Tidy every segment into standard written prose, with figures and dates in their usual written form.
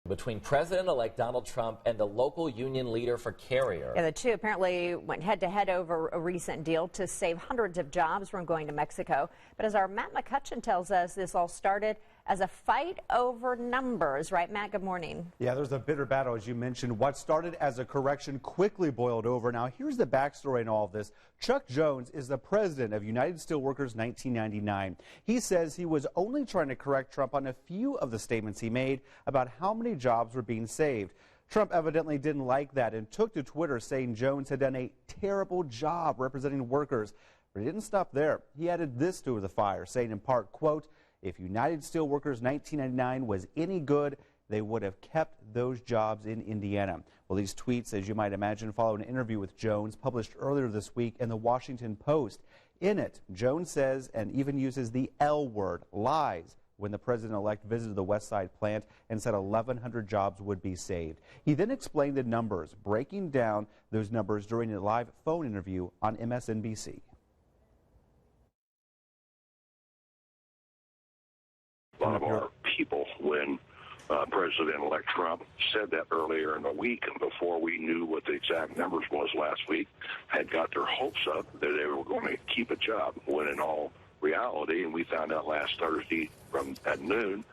Between President-elect Donald Trump and the local union leader for Carrier. Yeah, the two apparently went head-to-head over a recent deal to save hundreds of jobs from going to Mexico. But as our Matt McCutcheon tells us, this all started as a fight over numbers. Right, Matt? Good morning. Yeah, there's a bitter battle, as you mentioned. What started as a correction quickly boiled over. Now, here's the backstory in all of this. Chuck Jones is the president of United Steelworkers 1999. He says he was only trying to correct Trump on a few of the statements he made about how many jobs were being saved. Trump evidently didn't like that and took to Twitter saying Jones had done a terrible job representing workers. But he didn't stop there. He added this to the fire, saying in part, quote, "If United Steelworkers 1999 was any good, they would have kept those jobs in Indiana." Well, these tweets, as you might imagine, follow an interview with Jones published earlier this week in the Washington Post. In it, Jones says and even uses the L word, lies, when the president-elect visited the West Side plant and said 1,100 jobs would be saved. He then explained the numbers, breaking down those numbers during a live phone interview on MSNBC. A lot of our people, when President-elect Trump said that earlier in the week, before we knew what the exact numbers was last week, had got their hopes up that they were going to keep a job, when in all reality, and we found out last Thursday at noon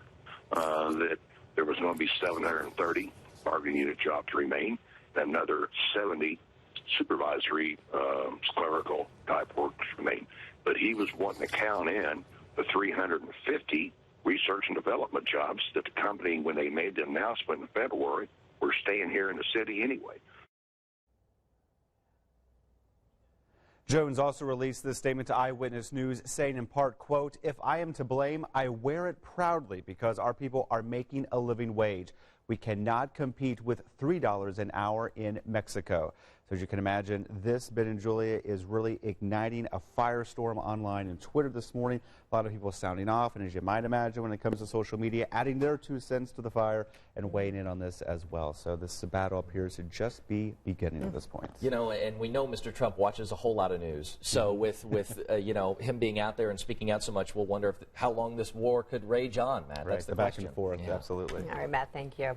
that there was going to be 730 bargaining unit jobs remain, and another 70 supervisory clerical type works remain. But he was wanting to count in the 350 research and development jobs that the company, when they made the announcement in February, were staying here in the city anyway. Jones also released this statement to Eyewitness News saying in part, quote, "If I am to blame, I wear it proudly because our people are making a living wage. We cannot compete with $3 an hour in Mexico." So as you can imagine, this, Ben and Julia, is really igniting a firestorm online and Twitter this morning. A lot of people sounding off, and as you might imagine, when it comes to social media, adding their 2 cents to the fire and weighing in on this as well. So this battle appears to just be beginning at this point. You know, and we know Mr. Trump watches a whole lot of news. So with you know, him being out there and speaking out so much, we'll wonder how long this war could rage on, Matt. Right, That's the back question. and forth, Yeah. absolutely. All right, Matt, thank you.